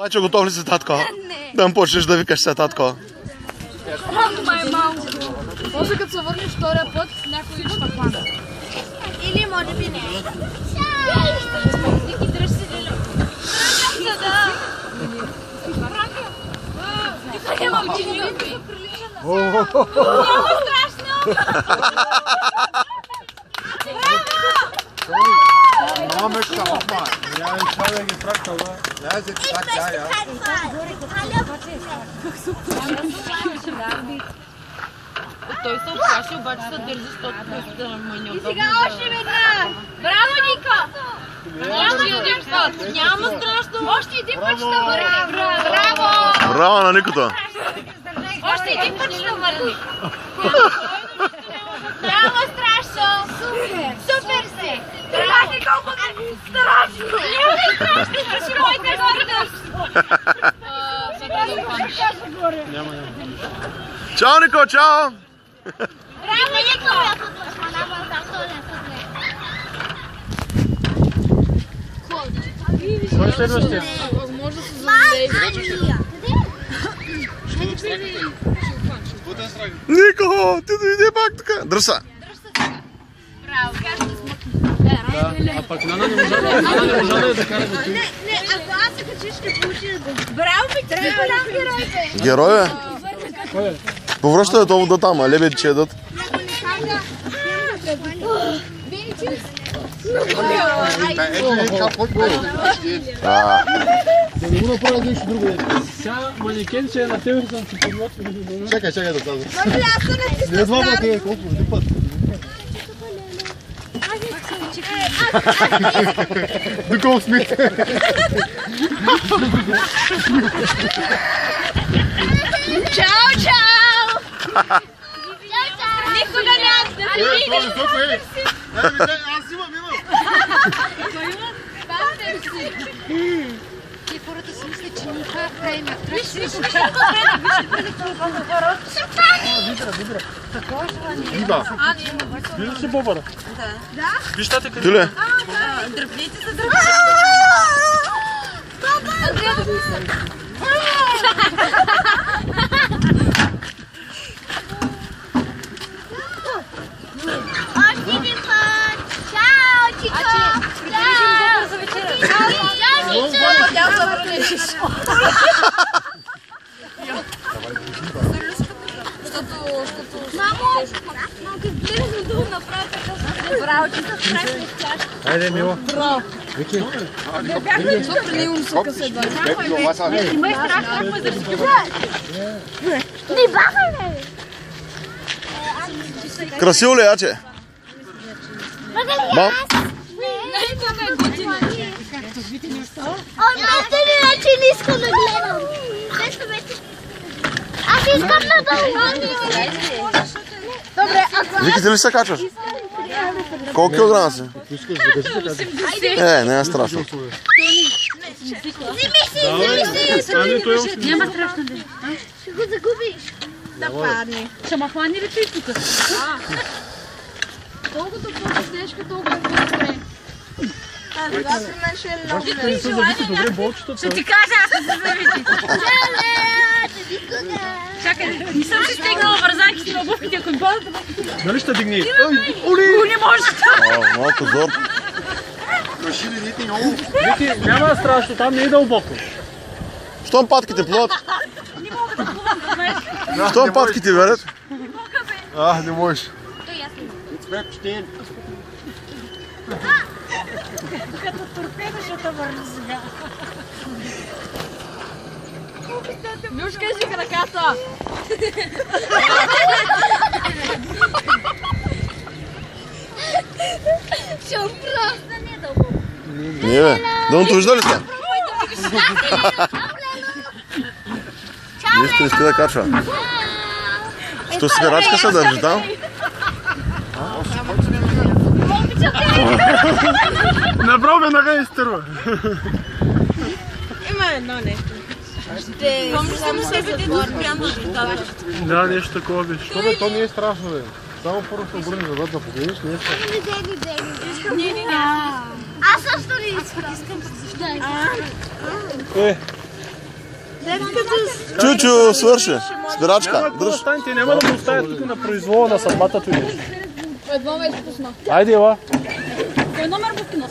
Лайчо, готов ли си, татко? Не. Да му почнеш да викаш се, татко. Малко май малко. Може като се върнеш втория път, някой ще хвана. Или може би не. Ники, дръж си, Лилю. Дръжам се, да. Нямам дилюби. Няма страшно. Name schau mal. Ja, ich habe ja gefragt, aber... Ja, sie sagt ja, ja. Той се оплаши, обаче се държи, защото просто му е неудобно. И сега още веднъж! Браво, Ника! Няма страшно! Още един път ще върни! Браво! Браво на Никото! Още един път ще върни! Браво, страшно! Супер! Супер се! Страшно колко не страшно! Няма да страшно! Кажи моите гордост! Няма. Чао, Нико, чао! Браво, Нико! Кой е следващия? Може да се заведе. Нико, ти дойде пак така. Дръса. Браво, как ще смъкне. А пък Нана не можа да я докара до ти. Не, ако аз се качи, ще получи да... Браво, ми трябва голям герой, бе! Герой, бе? Кой е? Повръщай това да там, а лебеди че едат. Да не го направя нещо друго. Сега манекенче е на тебе, съм ти подготвил. Чакай да казвам. Може ли аз да натисна Не знам да е колко, един път. До колко смит. Чао, чао! Никога няма да се види! Аз имам! Тия хората си мислят, че ни правим атракция. Вида. Виждаш ли бобъра? Да. Вижте къде. Ти ли? Дръпните са дръпните. Още един път! Чао, Чико! Чао! За вечера. Чао, Чичо! Тя се върнеш. Мамо! Като гледам да го направя така. Браво, че се справиш с чашка. Хайде, Мила. Браво! Вики. Бяхме супер, не имам съка се да. Има и страшно, ако е да си не баба, бе! Красиво ли, яче? Мам? Нали това е готино? Аз иначе не искам да гледам. Аз искам надолу. Добре, ако... Вики, ти ли се качваш? Колко килограма си? Не е страшно. Вземи си! Няма страшно да. Ще го загубиш. Да падне. Ще ма хвани ли ти тук? Колкото по-тежка, толкова по-добре. Добре, болчето. Ще ти кажа, аз съм се зависи. Чакай, не съм си стегнала вързанките на обувките, ако ми бъдат. Нали ще дигни? Не може. Малко зор. Вики, няма страшно, там не е дълбоко. Щом патките плуват? Не мога да плувам, знаеш. Щом патките верят? Не можеш. Като торпеда ще те върна сега. Люш, кажи краката. Ще просто не дълбоко. Не, бе. Дъното вижда ли сте? Нищо иска да качва. Що свирачка се държи там? Направо ме нага изтърва. Има едно нещо. Помниш само себе ти да спрямо да Да, нещо такова беше. Що бе, то не е страшно, бе. Само първо се обърни назад да погледнеш, не е страшно. Не. Аз също не искам. Е, Чучу, свърши. Спирачка, Няма какво да дръж. стане, те няма да го оставят тук на произвола на съдбата ти нещо. Едно вече пусна. Айде, ела. Кой номер го пусна?